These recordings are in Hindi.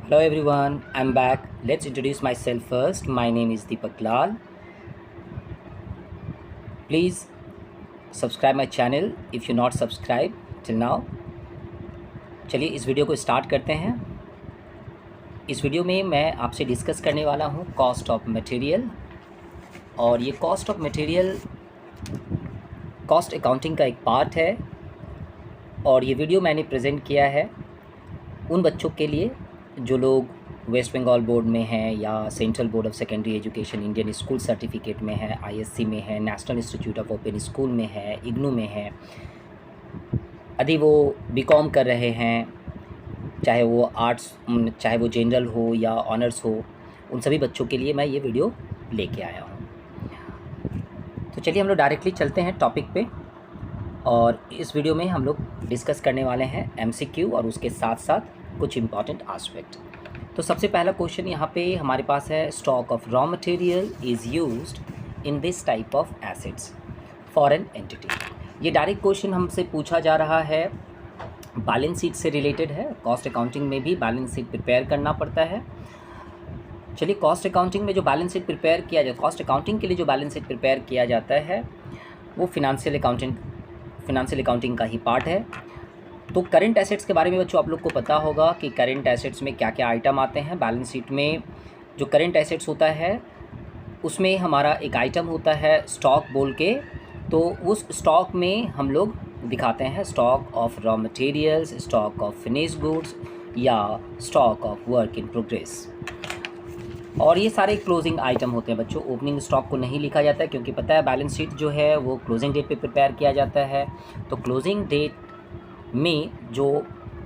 Hello everyone, I'm back. Let's introduce myself first. My name is Deepak Lal. Please subscribe my channel if you're not subscribed till now. चलिए इस वीडियो को स्टार्ट करते हैं। इस वीडियो में मैं आपसे डिस्कस करने वाला हूँ कॉस्ट ऑफ मटेरियल, और ये cost of material cost accounting का एक पार्ट है। और ये वीडियो मैंने प्रेजेंट किया है उन बच्चों के लिए जो लोग वेस्ट बंगाल बोर्ड में हैं या central board of secondary education Indian school certificate में है, आईएससी में है, national institute of open school में है, इग्नू में है, यदि वो बीकॉम कर रहे हैं, चाहे वो आर्ट्स, चाहे वो जनरल हो या ऑनर्स हो, उन सभी बच्चों के लिए मैं ये वीडियो लेके आया हूँ। तो चलिए हम लोग डायरेक्टली चलते हैं टॉपिक पे, और इस वीडियो में हम लोग डिस्कस करने वाले हैं एमसीक्यू और उसके साथ साथ कुछ इम्पॉर्टेंट एस्पेक्ट। तो सबसे पहला क्वेश्चन यहाँ पे हमारे पास है, stock of raw material is used in this type of assets for an entity. ये डायरेक्ट क्वेश्चन हमसे पूछा जा रहा है, बैलेंस शीट से रिलेटेड है। कॉस्ट अकाउंटिंग में भी बैलेंस शीट प्रिपेयर करना पड़ता है। चलिए, कॉस्ट अकाउंटिंग में जो बैलेंस शीट प्रिपेयर किया जाता है, कॉस्ट अकाउंटिंग के लिए जो बैलेंस शीट प्रिपेयर किया जाता है वो फिनंशियल अकाउंटिंग का ही पार्ट है। तो करंट एसेट्स के बारे में बच्चों आप लोग को पता होगा कि करंट एसेट्स में क्या क्या आइटम आते हैं। बैलेंस शीट में जो करंट एसेट्स होता है उसमें हमारा एक आइटम होता है स्टॉक बोल के। तो उस स्टॉक में हम लोग दिखाते हैं stock of raw materials, stock of finish goods या stock of work in progress. और ये सारे क्लोजिंग आइटम होते हैं बच्चों। ओपनिंग स्टॉक को नहीं लिखा जाता है क्योंकि पता है बैलेंस शीट जो है वो क्लोजिंग डेट पे प्रिपेयर किया जाता है। तो क्लोजिंग डेट में जो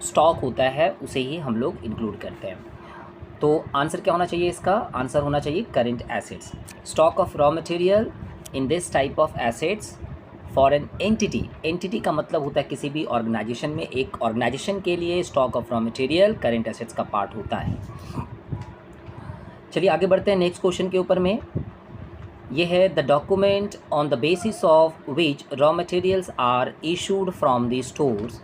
स्टॉक होता है उसे ही हम लोग इंक्लूड करते हैं। तो आंसर क्या होना चाहिए इसका? आंसर होना चाहिए current assets. Stock of raw material in this type of assets for an entity. Entity का मतलब होता है किसी भी ऑर्गेनाइजेशन में, एक ऑर्गेनाइजेशन के लिए stock of raw material current assets का पार्ट होता है। चलिए आगे बढ़ते हैं नेक्स्ट क्वेश्चन के ऊपर में। ये है, the document on the basis of which raw materials are issued from the stores.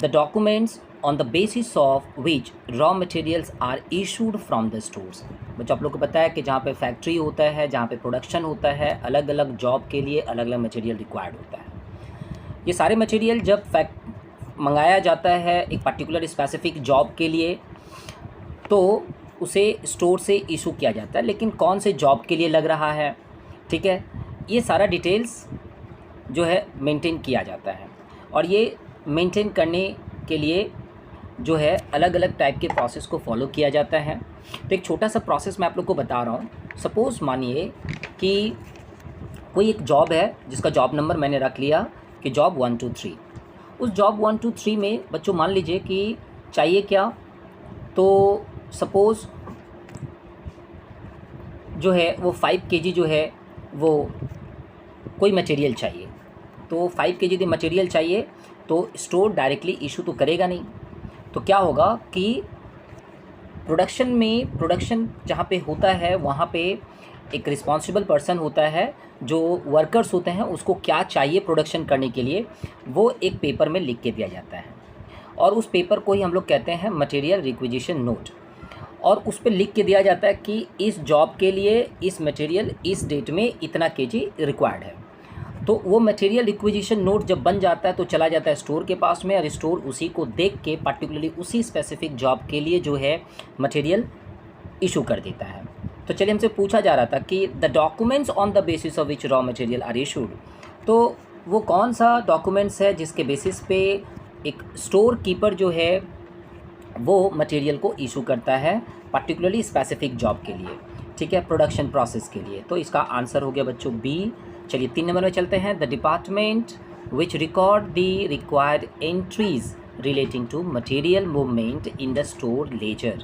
The documents on the basis of which raw materials are issued from the stores। बच्चों आप लोग को पता है कि जहाँ पे फैक्ट्री होता है, जहाँ पे प्रोडक्शन होता है, अलग अलग जॉब के लिए अलग अलग मटेरियल रिक्वायर्ड होता है। ये सारे मटेरियल जब मंगाया जाता है एक पर्टिकुलर स्पेसिफिक जॉब के लिए तो उसे स्टोर से इशू किया जाता है। लेकिन कौन से जॉब के लिए लग रहा है, ठीक है, ये सारा डिटेल्स जो है मेंटेन किया जाता है। और ये मेंटेन करने के लिए जो है अलग अलग टाइप के प्रोसेस को फॉलो किया जाता है। तो एक छोटा सा प्रोसेस मैं आप लोग को बता रहा हूँ। सपोज़ मानिए कि कोई एक जॉब है जिसका जॉब नंबर मैंने रख लिया कि जॉब 1 2 3। उस जॉब 1 2 3 में बच्चों मान लीजिए कि चाहिए क्या, तो सपोज़ जो है वो 5 kg जो है वो कोई मटेरियल चाहिए। तो 5 kg मटेरियल चाहिए तो स्टोर डायरेक्टली इशू तो करेगा नहीं। तो क्या होगा कि प्रोडक्शन जहाँ पे होता है वहाँ पे एक रिस्पॉन्सिबल पर्सन होता है, जो वर्कर्स होते हैं उसको क्या चाहिए प्रोडक्शन करने के लिए वो एक पेपर में लिख के दिया जाता है। और उस पेपर को ही हम लोग कहते हैं मटेरियल रिक्विजिशन नोट। और उस पर लिख के दिया जाता है कि इस जॉब के लिए इस मटेरियल इस डेट में इतना kg रिक्वायर्ड है। तो वो मटेरियल रिक्विजिशन नोट जब बन जाता है तो चला जाता है स्टोर के पास में, और स्टोर उसी को देख के पर्टिकुलरली उसी स्पेसिफिक जॉब के लिए जो है मटेरियल इशू कर देता है। तो चलिए हमसे पूछा जा रहा था कि the documents on the basis of which raw material are issued. तो वो कौन सा डॉक्यूमेंट्स है जिसके बेसिस पे एक स्टोर कीपर जो है वो मटेरियल को इशू करता है पर्टिकुलरली स्पेसिफिक जॉब के लिए, ठीक है, प्रोडक्शन प्रोसेस के लिए। तो इसका आंसर हो गया बच्चों बी। चलिए 3 नंबर में चलते हैं। The department which record the required entries relating to material movement in the store ledger.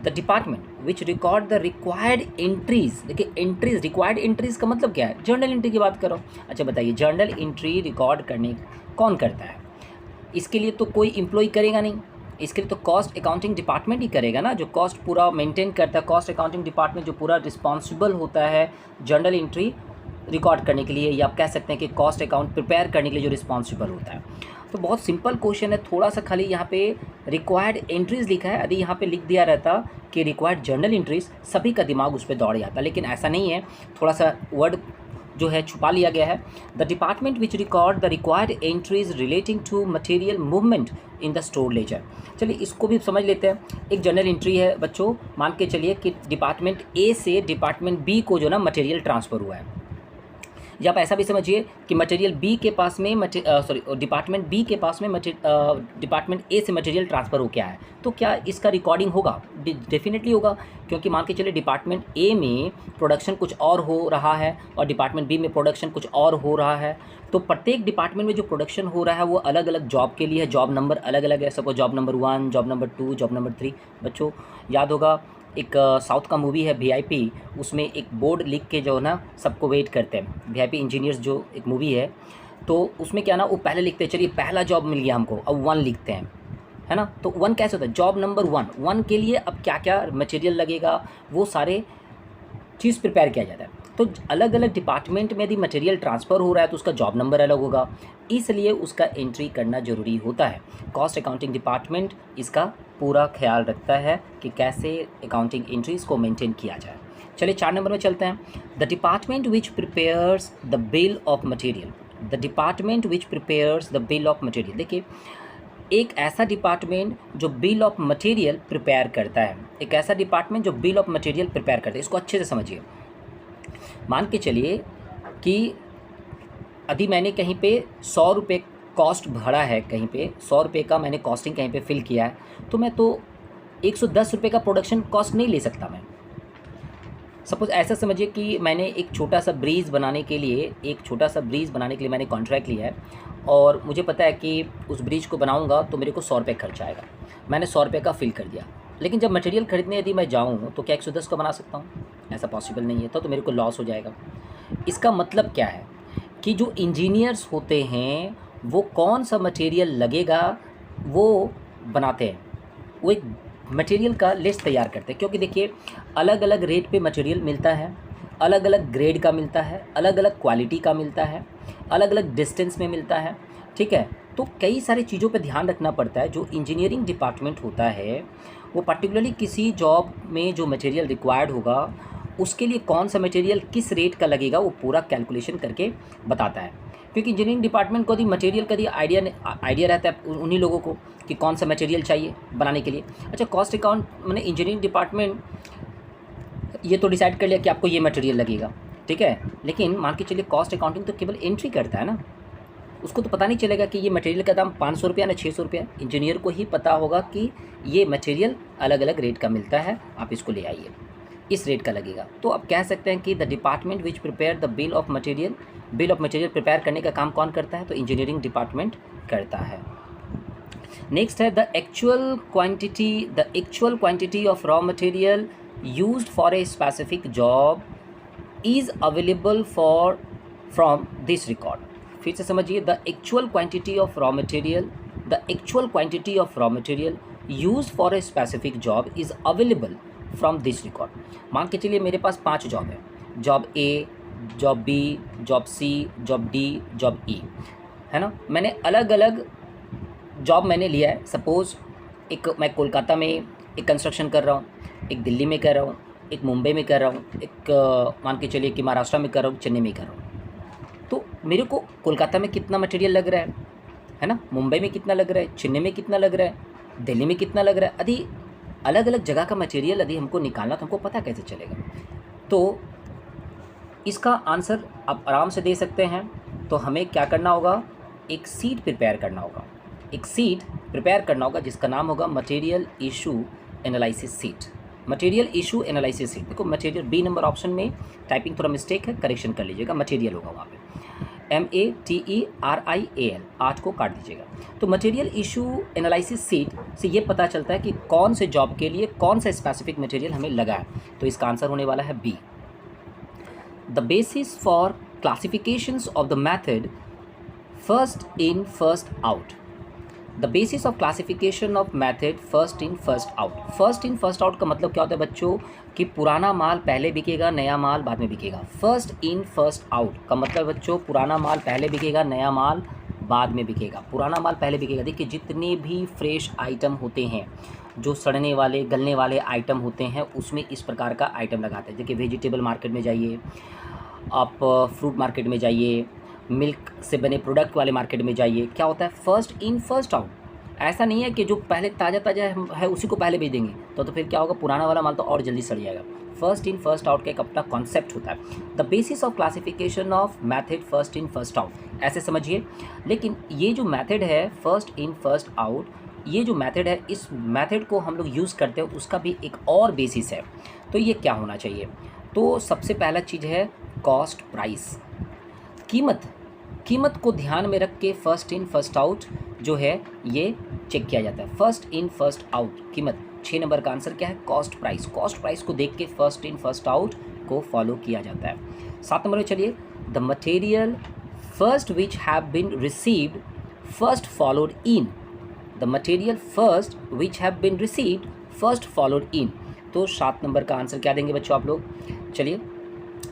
The department which record the required entries. देखिए एंट्रीज, रिक्वायर्ड एंट्रीज का मतलब क्या है? जर्नल एंट्री की बात करो। अच्छा बताइए, जर्नल एंट्री रिकॉर्ड करने कौन करता है? इसके लिए तो कोई एम्प्लॉय करेगा नहीं, इसके लिए तो कॉस्ट अकाउंटिंग डिपार्टमेंट ही करेगा ना, जो कॉस्ट पूरा मेंटेन करता है। कॉस्ट अकाउंटिंग डिपार्टमेंट जो पूरा रिस्पॉन्सिबल होता है जर्नल एंट्री रिकॉर्ड करने के लिए, या आप कह सकते हैं कि कॉस्ट अकाउंट प्रिपेयर करने के लिए जो रिस्पॉन्सिबल होता है। तो बहुत सिंपल क्वेश्चन है, थोड़ा सा खाली यहाँ पे रिक्वायर्ड एंट्रीज़ लिखा है। यदि यहाँ पे लिख दिया रहता कि रिक्वायर्ड जर्नल एंट्रीज, सभी का दिमाग उस पर दौड़ जाता, लेकिन ऐसा नहीं है, थोड़ा सा वर्ड जो है छुपा लिया गया है। The department which record the required entries relating to material movement in the store ledger. चलिए इसको भी समझ लेते हैं। एक जर्नल एंट्री है बच्चों, मान के चलिए कि डिपार्टमेंट ए से डिपार्टमेंट बी को जो ना मटेरियल ट्रांसफ़र हुआ है, या आप ऐसा भी समझिए कि मटेरियल बी के पास में डिपार्टमेंट बी के पास में डिपार्टमेंट ए से मटेरियल ट्रांसफ़र हो गया है, तो क्या इसका रिकॉर्डिंग होगा? डेफिनेटली होगा, क्योंकि मान के चलिए डिपार्टमेंट ए में प्रोडक्शन कुछ और हो रहा है और डिपार्टमेंट बी में प्रोडक्शन कुछ और हो रहा है। तो प्रत्येक डिपार्टमेंट में जो प्रोडक्शन हो रहा है वो अलग अलग जॉब के लिए है, जॉब नंबर अलग अलग है। Suppose job number 1, job number 2, job number 3। बच्चों याद होगा एक साउथ का मूवी है VIP, उसमें एक बोर्ड लिख के जो है ना सबको वेट करते हैं, VIP इंजीनियर्स जो एक मूवी है, तो उसमें क्या ना वो पहले लिखते हैं, चलिए पहला जॉब मिल गया हमको, अब 1 लिखते हैं, है ना। तो 1 कैसे होता है? जॉब नंबर 1 के लिए अब क्या क्या मटेरियल लगेगा वो सारे चीज़ प्रिपेयर किया जाता है। तो अलग अलग डिपार्टमेंट में यदि मटेरियल ट्रांसफ़र हो रहा है तो उसका जॉब नंबर अलग होगा, इसलिए उसका एंट्री करना ज़रूरी होता है। कॉस्ट अकाउंटिंग डिपार्टमेंट इसका पूरा ख्याल रखता है कि कैसे अकाउंटिंग एंट्रीज़ को मेंटेन किया जाए। चलिए 4 नंबर में चलते हैं। The department which prepares the bill of material. The department which prepares the bill of material. देखिए एक ऐसा डिपार्टमेंट जो बिल ऑफ मटेरियल प्रिपेयर करता है, एक ऐसा डिपार्टमेंट जो बिल ऑफ मटेरियल प्रिपेयर करता है, इसको अच्छे से समझिए। मान के चलिए कि यदि मैंने कहीं पे 100 रुपये कॉस्ट भरा है, कहीं पे 100 रुपये का मैंने कॉस्टिंग कहीं पे फिल किया है, तो मैं तो 110 रुपये का प्रोडक्शन कॉस्ट नहीं ले सकता। मैं सपोज़ ऐसा समझिए कि मैंने एक छोटा सा ब्रिज बनाने के लिए मैंने कॉन्ट्रैक्ट लिया है और मुझे पता है कि उस ब्रिज को बनाऊंगा तो मेरे को 100 रुपये खर्च आएगा। मैंने 100 रुपये का फिल कर दिया, लेकिन जब मटेरियल खरीदने यदि मैं जाऊँ तो क्या 110 का बना सकता हूँ? ऐसा पॉसिबल नहीं है, तो मेरे को लॉस हो जाएगा। इसका मतलब क्या है कि जो इंजीनियर्स होते हैं वो कौन सा मटेरियल लगेगा वो बनाते हैं, वो एक मटेरियल का लिस्ट तैयार करते हैं। क्योंकि देखिए अलग अलग रेट पे मटेरियल मिलता है, अलग अलग ग्रेड का मिलता है, अलग अलग क्वालिटी का मिलता है, अलग अलग डिस्टेंस में मिलता है, ठीक है। तो कई सारी चीज़ों पे ध्यान रखना पड़ता है। जो इंजीनियरिंग डिपार्टमेंट होता है वो पर्टिकुलरली किसी जॉब में जो मटेरियल रिक्वायर्ड होगा उसके लिए कौन सा मटेरियल किस रेट का लगेगा वो पूरा कैलकुलेशन करके बताता है। क्योंकि इंजीनियरिंग डिपार्टमेंट को यदि मटेरियल का यदि आइडिया रहता है उन्हीं लोगों को कि कौन सा मटेरियल चाहिए बनाने के लिए। अच्छा, कॉस्ट अकाउंट मैंने इंजीनियरिंग डिपार्टमेंट ये तो डिसाइड कर लिया कि आपको ये मटेरियल लगेगा, ठीक है, लेकिन मान के चलिए कॉस्ट अकाउंटिंग तो केवल एंट्री करता है ना, उसको तो पता नहीं चलेगा कि ये मटेरियल का दाम 500 रुपया ना 600 रुपया। इंजीनियर को ही पता होगा कि ये मटेरियल अलग अलग रेट का मिलता है, आप इसको ले आइए, इस रेट का लगेगा। तो आप कह सकते हैं कि the department which prepare the bill of material prepare करने का काम कौन करता है? तो इंजीनियरिंग डिपार्टमेंट करता है। नेक्स्ट है the actual quantity of raw material used for a specific job is available from this record. फिर से समझिए, the actual quantity of raw material used for a specific job is available from this record. मान के चलिए मेरे पास 5 जॉब है, job A, job B, job C, job D, job ई, है ना। मैंने अलग अलग जॉब मैंने लिया है। सपोज़ एक मैं कोलकाता में एक कंस्ट्रक्शन कर रहा हूँ, एक दिल्ली में कर रहा हूँ, एक मुंबई में कर रहा हूँ, एक मान के चलिए कि महाराष्ट्र में कर रहा हूँ, चेन्नई में कर रहा हूँ। तो मेरे को कोलकाता में कितना मटेरियल लग रहा है ना, मुंबई में कितना लग रहा है, चेन्नई में कितना लग रहा है, दिल्ली में कितना लग रहा है, यदि अलग अलग जगह का मटेरियल यदि हमको निकालना तो हमको पता कैसे चलेगा? तो इसका आंसर आप आराम से दे सकते हैं। तो हमें क्या करना होगा? एक सीट प्रिपेयर करना होगा, जिसका नाम होगा मटेरियल इशू एनालिसिस सीट। देखो मटेरियल बी नंबर ऑप्शन में टाइपिंग थोड़ा मिस्टेक है, करेक्शन कर लीजिएगा, मटेरियल होगा वहाँ पे MATERIAL, 8 को काट दीजिएगा। तो मटेरियल इशू एनालिसिस सीट से ये पता चलता है कि कौन से जॉब के लिए कौन सा स्पेसिफिक मटेरियल हमें लगा है। तो इसका आंसर होने वाला है B. The basis for classifications of the method first in first out. The basis of classification of method first in first out का मतलब क्या होता है बच्चों कि पुराना माल पहले बिकेगा, नया माल बाद में बिकेगा। फर्स्ट इन फर्स्ट आउट का मतलब बच्चों पुराना माल पहले बिकेगा, नया माल बाद में बिकेगा, पुराना माल पहले बिकेगा। देखिए जितने भी फ्रेश आइटम होते हैं, जो सड़ने वाले गलने वाले आइटम होते हैं, उसमें इस प्रकार का आइटम लगाते हैं। देखिए वेजिटेबल मार्केट में जाइए, आप फ्रूट मार्केट में जाइए, मिल्क से बने प्रोडक्ट वाले मार्केट में जाइए, क्या होता है फर्स्ट इन फर्स्ट आउट। ऐसा नहीं है कि जो पहले ताज़ा ताज़ा है उसी को पहले भेज देंगे, तो फिर क्या होगा, पुराना वाला माल तो और जल्दी सड़ जाएगा। फर्स्ट इन फर्स्ट आउट का एक अपना कॉन्सेप्ट होता है। The basis of classification of method first in first out, ऐसे समझिए। लेकिन ये जो मैथड है फर्स्ट इन फर्स्ट आउट, ये जो मेथड है, इस मेथड को हम लोग यूज़ करते हैं, उसका भी एक और बेसिस है। तो ये क्या होना चाहिए, तो सबसे पहला चीज़ है कॉस्ट प्राइस, कीमत को ध्यान में रख के फर्स्ट इन फर्स्ट आउट जो है ये चेक किया जाता है। फर्स्ट इन फर्स्ट आउट कीमत, 6 नंबर का आंसर क्या है, कॉस्ट प्राइस। कॉस्ट प्राइस को देख के फर्स्ट इन फर्स्ट आउट को फॉलो किया जाता है। 7 नंबर में चलिए, the material first which have been received first followed in, the material first which have been received first followed in. तो 7 नंबर का आंसर क्या देंगे बच्चों आप लोग। चलिए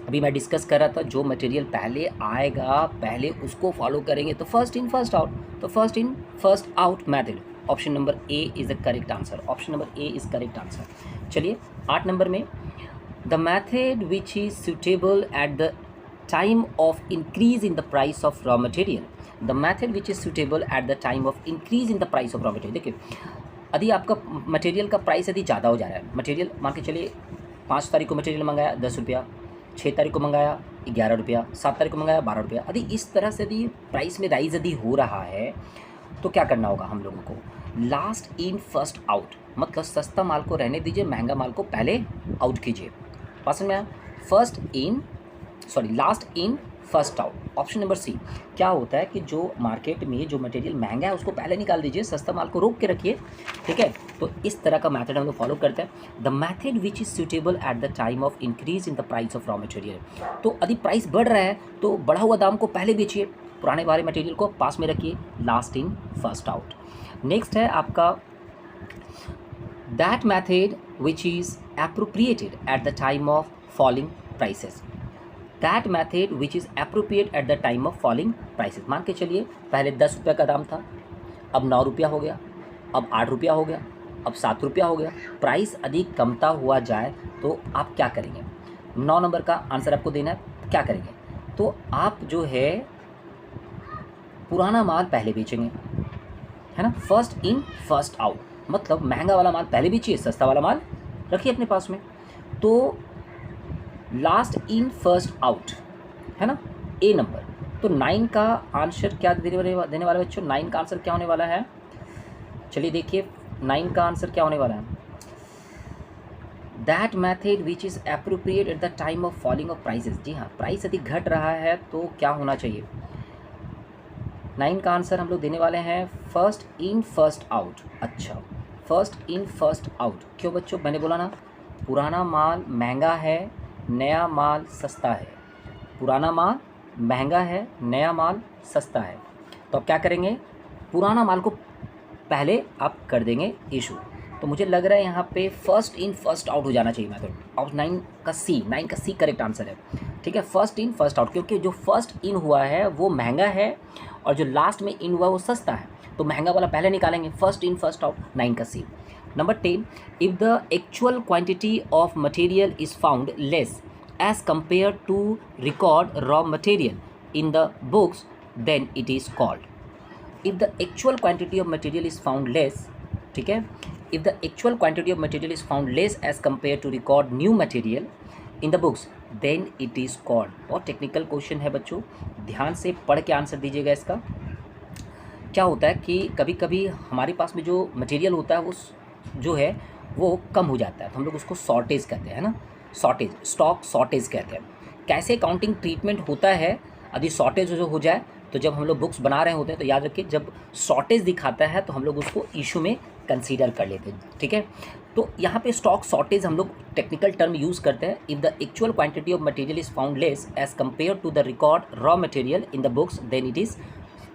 अभी मैं डिस्कस कर रहा था, जो मटेरियल पहले आएगा पहले उसको फॉलो करेंगे, तो फर्स्ट इन फर्स्ट आउट, तो first in first out method. Option number A is the correct answer, option number A is correct answer. चलिए 8 नंबर में, the method which is suitable eight the time of increase in the price of raw material, the method which is suitable eight the time of increase in the price of raw material. देखिए यदि आपका मटेरियल का प्राइस यदि ज़्यादा हो जा रहा है, मटेरियल मान के चलिए 5 तारीख को मटेरियल मंगाया 10 रुपया, 6 तारीख को मंगाया 11 रुपया, 7 तारीख को मंगाया 12 रुपया, यदि इस तरह से यदि प्राइस में राइज यदि हो रहा है तो क्या करना होगा हम लोगों को, लास्ट इन फर्स्ट आउट, मतलब सस्ता माल को रहने दीजिए, महंगा माल को पहले आउट कीजिए। पसंद में आया, last in first out. Option number C, क्या होता है कि जो मार्केट में जो मटेरियल महंगा है उसको पहले निकाल दीजिए, सस्ता माल को रोक के रखिए, ठीक है। तो इस तरह का मैथड हम लोग फॉलो करते हैं। The method which is suitable eight the time of increase in the price of raw material, तो यदि प्राइस बढ़ रहा है तो बढ़ा हुआ दाम को पहले बेचिए, पुराने वाले मटेरियल को पास में रखिए, last in first out. Next है आपका that method which is appropriated eight the time of falling prices, that method which is appropriate at the time of falling prices. मान के चलिए पहले 10 रुपये का दाम था, अब 9 रुपया हो गया, अब 8 रुपया हो गया, अब 7 रुपया हो गया, प्राइस अधिक कमता हुआ जाए तो आप क्या करेंगे। 9 नंबर का आंसर आपको देना है, क्या करेंगे, तो आप जो है पुराना माल पहले बेचेंगे, है ना, फर्स्ट इन फर्स्ट आउट, मतलब महंगा वाला माल पहले बेचिए, सस्ता वाला माल रखिए अपने पास में। तो लास्ट इन फर्स्ट आउट है ना, ए नंबर। तो 9 का आंसर क्या देने वाला बच्चों, 9 का आंसर क्या होने वाला है, चलिए देखिए 9 का आंसर क्या होने वाला है, that method which is appropriate at the time of falling of prices. जी हाँ, प्राइस यदि घट रहा है तो क्या होना चाहिए, 9 का आंसर हम लोग देने वाले हैं फर्स्ट इन फर्स्ट आउट। अच्छा, फर्स्ट इन फर्स्ट आउट क्यों बच्चों, मैंने बोला ना पुराना माल महंगा है, नया माल सस्ता है, पुराना माल महंगा है, नया माल सस्ता है, तो आप क्या करेंगे, पुराना माल को पहले आप कर देंगे इशू। तो मुझे लग रहा है यहाँ पे फर्स्ट इन फर्स्ट आउट हो जाना चाहिए मैथड, और 9 का सी करेक्ट आंसर है, ठीक है, फर्स्ट इन फर्स्ट आउट, क्योंकि जो फर्स्ट इन हुआ है वो महंगा है और जो लास्ट में इन हुआ वो सस्ता है, तो महंगा वाला पहले निकालेंगे, फर्स्ट इन फर्स्ट आउट, 9 का सी। Number 10, if the actual quantity of material is found less as compare to record raw material in the books then it is called, if the actual quantity of material is found less, ठीक है, if the actual quantity of material is found less as compare to record new material in the books then it is called. बहुत टेक्निकल क्वेश्चन है बच्चों, ध्यान से पढ़ के आंसर दीजिएगा इसका। क्या होता है कि कभी कभी हमारे पास में जो मटेरियल होता है वो जो है वो कम हो जाता है, तो हम लोग उसको शॉर्टेज कहते हैं ना, शॉर्टेज, स्टॉक शॉर्टेज कहते हैं। कैसे काउंटिंग ट्रीटमेंट होता है, यदि शॉर्टेज जो हो जाए तो जब हम लोग बुक्स बना रहे होते हैं तो याद रखिए जब शॉर्टेज दिखाता है तो हम लोग उसको इशू में कंसीडर कर लेते हैं, ठीक है। तो यहाँ पे स्टॉक शॉर्टेज हम लोग टेक्निकल टर्म यूज़ करते हैं, if the actual quantity of material is found less as compare to the record raw material in the books then it is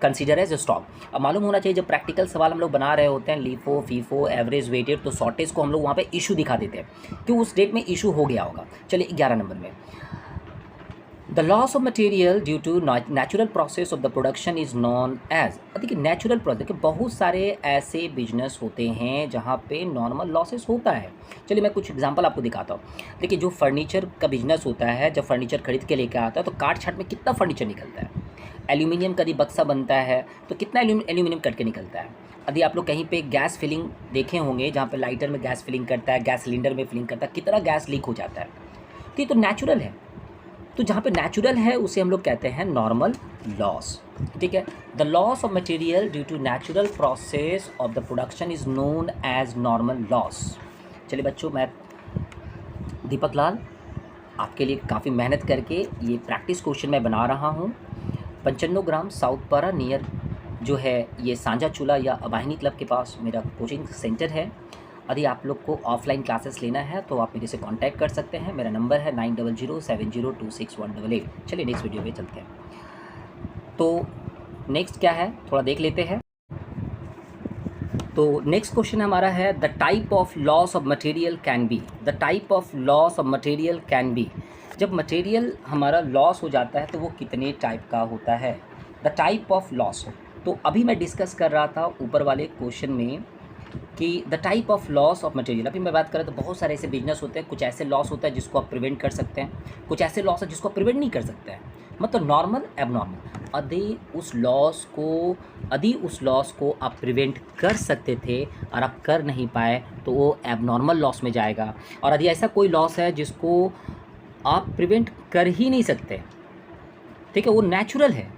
consider as stock. अब मालूम होना चाहिए जब प्रैक्टिकल सवाल हम लोग बना रहे होते हैं, लीफो फीफो एवरेज वेटेड, तो शॉर्टेज को हम लोग वहाँ पे इशू दिखा देते हैं कि उस डेट में इशू हो गया होगा। चलिए 11 नंबर में, the loss of material due to natural process of the production is known as. देखिए नेचुरल प्रोसेस, देखिए बहुत सारे ऐसे बिजनेस होते हैं जहाँ पे नॉर्मल लॉसेस होता है। चलिए मैं कुछ एग्जांपल आपको दिखाता हूँ। देखिए जो फर्नीचर का बिजनेस होता है, जब फर्नीचर खरीद के लेकर आता है तो काट छाट में कितना फर्नीचर निकलता है। एल्यूमिनियम का यदि बक्सा बनता है तो कितना एल्यूमिनियम कट के निकलता है। यदि आप लोग कहीं पे गैस फिलिंग देखे होंगे, जहाँ पे लाइटर में गैस फिलिंग करता है, गैस सिलेंडर में फिलिंग करता है, कितना गैस लीक हो जाता है। तो ये तो नेचुरल है। तो जहाँ पे नेचुरल है उसे हम लोग कहते हैं नॉर्मल लॉस। ठीक है, the loss of material due to natural process of the production is known as normal loss. चलिए बच्चों, मैं दीपक लाल आपके लिए काफ़ी मेहनत करके ये प्रैक्टिस क्वेश्चन मैं बना रहा हूँ। 95 ग्राम साउथपारा नियर जो है ये सांझा चूल्हा या अबाहिनी क्लब के पास मेरा कोचिंग सेंटर है। यदि आप लोग को ऑफलाइन क्लासेस लेना है तो आप मेरे से कांटेक्ट कर सकते हैं। मेरा नंबर है 9007026188। चलिए नेक्स्ट वीडियो पे चलते हैं। तो नेक्स्ट क्या है थोड़ा देख लेते हैं। तो नेक्स्ट क्वेश्चन हमारा है the type of loss of material can be. The type of loss of material can be. जब मटेरियल हमारा लॉस हो जाता है तो वो कितने टाइप का होता है। The type of loss. तो अभी मैं डिस्कस कर रहा था ऊपर वाले क्वेश्चन में कि the type of loss of material. अभी मैं बात करें तो बहुत सारे ऐसे बिजनेस होते हैं, कुछ ऐसे लॉस होता है जिसको आप प्रिवेंट कर सकते हैं, कुछ ऐसे लॉस है जिसको आप प्रिवेंट नहीं कर सकते हैं, मतलब नॉर्मल एबनॉर्मल। यदि उस लॉस को आप प्रिवेंट कर सकते थे और आप कर नहीं पाए तो वो एबनॉर्मल लॉस में जाएगा। और यदि ऐसा कोई लॉस है जिसको आप प्रिवेंट कर ही नहीं सकते, ठीक है, वो नेचुरल है,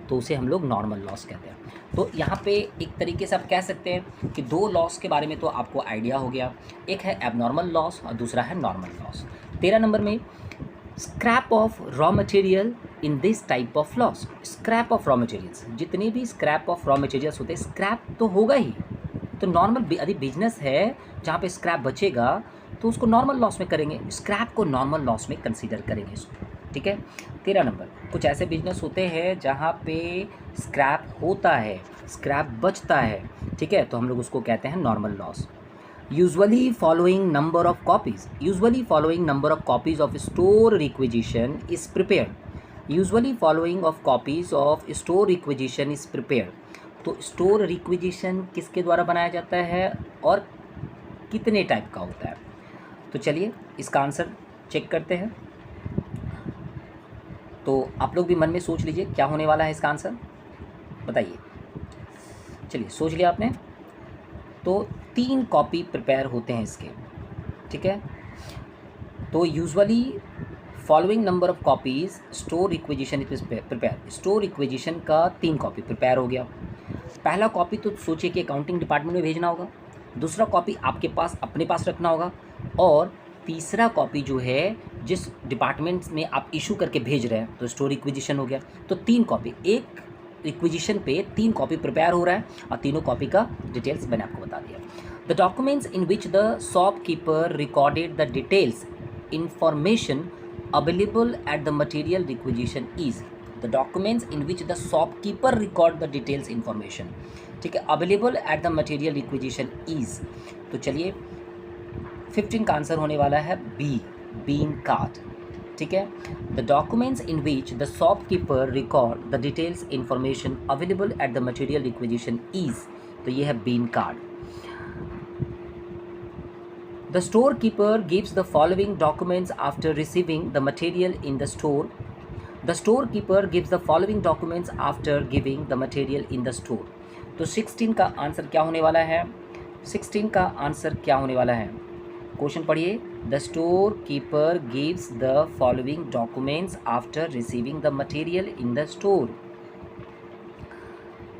तो उसे हम लोग नॉर्मल लॉस कहते हैं। तो यहाँ पे एक तरीके से आप कह सकते हैं कि दो लॉस के बारे में तो आपको आइडिया हो गया। एक है एबनॉर्मल लॉस और दूसरा है नॉर्मल लॉस। 13 नंबर में scrap of raw material in this type of loss. Scrap of raw materials, जितने भी स्क्रैप ऑफ रॉ मटेरियल्स होते हैं स्क्रैप तो होगा ही। तो नॉर्मल यदि बिजनेस है जहाँ पे स्क्रैप बचेगा तो उसको नॉर्मल लॉस में करेंगे, स्क्रैप को नॉर्मल लॉस में कंसीडर करेंगे इसको। ठीक है। 13 नंबर, कुछ ऐसे बिजनेस होते हैं जहाँ पे स्क्रैप होता है, स्क्रैप बचता है, ठीक है, तो हम लोग उसको कहते हैं normal loss. Usually following number of copies of store requisition is prepared. Usually following of copies of store requisition is prepared. तो स्टोर रिक्विजिशन किसके द्वारा बनाया जाता है और कितने टाइप का होता है। तो चलिए इसका आंसर चेक करते हैं। तो आप लोग भी मन में सोच लीजिए क्या होने वाला है इसका आंसर, बताइए। चलिए सोच लिया आपने। तो 3 कॉपी प्रिपेयर होते हैं इसके, ठीक है। तो usually following number of copies store requisition it is prepare. Store requisition का 3 कॉपी प्रिपेयर हो गया। पहला कॉपी तो सोचिए कि अकाउंटिंग डिपार्टमेंट में भेजना होगा, दूसरा कॉपी आपके पास अपने पास रखना होगा, और तीसरा कॉपी जो है जिस डिपार्टमेंट में आप इशू करके भेज रहे हैं, तो स्टोर रिक्विजिशन हो गया। तो 3 कॉपी, एक रिक्विजिशन पे 3 कॉपी प्रिपेयर हो रहा है और तीनों कॉपी का डिटेल्स मैंने आपको बता दिया। The documents in which the shopkeeper recorded the details information available at the material requisition is. The documents in which the shopkeeper record the details information, ठीक है, available at the material requisition is. तो चलिए 15 का आंसर होने वाला है बी, बीन कार्ड, ठीक है। The documents in which the shopkeeper record the details information available at the material requisition is, तो ये है bin card. The store keeper gives the following documents after receiving the material in the store. The store keeper gives the following documents after giving the material in the store. तो 16 का आंसर क्या होने वाला है, 16 का आंसर क्या होने वाला है, क्वेश्चन पढ़िए। The store keeper gives the following documents after receiving the material in the store.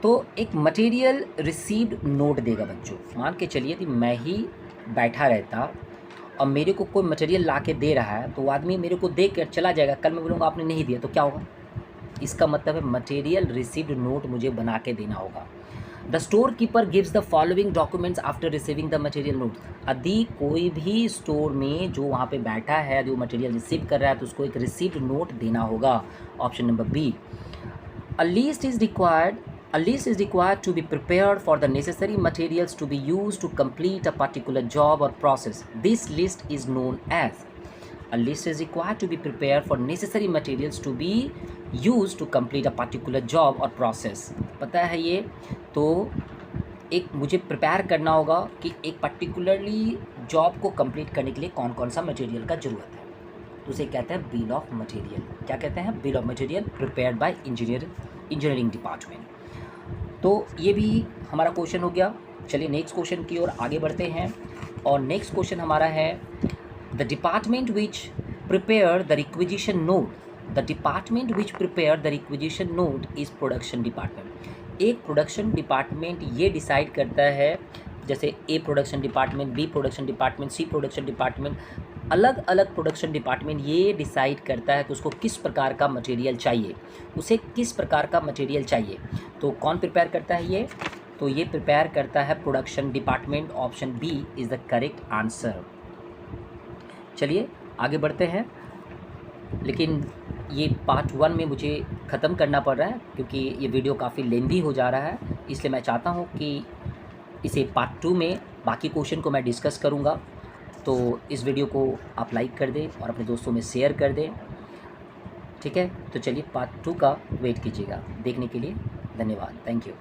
तो एक मटेरियल रिसीव्ड नोट देगा बच्चों। मान के चलिए कि मैं ही बैठा रहता और मेरे को कोई मटेरियल ला के दे रहा है, तो वो आदमी मेरे को दे कर चला जाएगा, कल मैं बोलूँगा आपने नहीं दिया, तो क्या होगा। इसका मतलब है मटेरियल रिसीव्ड नोट मुझे बना के देना होगा। The store keeper gives the following documents after receiving the material note. यदि कोई भी स्टोर में जो वहाँ पे बैठा है, जो मटेरियल रिसीव कर रहा है, तो उसको एक रिसीव्ड नोट देना होगा। Option number B. A list is required to be prepared for the necessary materials to be used to complete a particular job or process. This list is known as। A list is required to be prepared for necessary materials to be used to complete a particular job or process. पता है ये? तो एक मुझे प्रिपेयर करना होगा कि एक पर्टिकुलरली जॉब को कंप्लीट करने के लिए कौन कौन सा मटेरियल का ज़रूरत है, तो उसे कहते हैं बिल ऑफ मटेरियल। क्या कहते हैं? Bill of material prepared by engineering department. तो ये भी हमारा क्वेश्चन हो गया। चलिए नेक्स्ट क्वेश्चन की ओर आगे बढ़ते हैं, और नेक्स्ट क्वेश्चन हमारा है the department which prepare the requisition note. The department which prepare the requisition note is production department. एक प्रोडक्शन डिपार्टमेंट ये डिसाइड करता है, जैसे A production department, B production department, C production department, अलग अलग प्रोडक्शन डिपार्टमेंट ये डिसाइड करता है कि उसको किस प्रकार का मटेरियल चाहिए, उसे किस प्रकार का मटेरियल चाहिए। तो कौन प्रिपेयर करता है ये? तो ये प्रिपेयर करता है production department. Option B is the correct answer. चलिए आगे बढ़ते हैं, लेकिन ये पार्ट 1 में मुझे ख़त्म करना पड़ रहा है क्योंकि ये वीडियो काफ़ी लेंदी हो जा रहा है, इसलिए मैं चाहता हूँ कि इसे पार्ट 2 में बाकी क्वेश्चन को मैं डिस्कस करूँगा। तो इस वीडियो को आप लाइक कर दें और अपने दोस्तों में शेयर कर दें, ठीक है? तो चलिए पार्ट 2 का वेट कीजिएगा। देखने के लिए धन्यवाद। Thank you.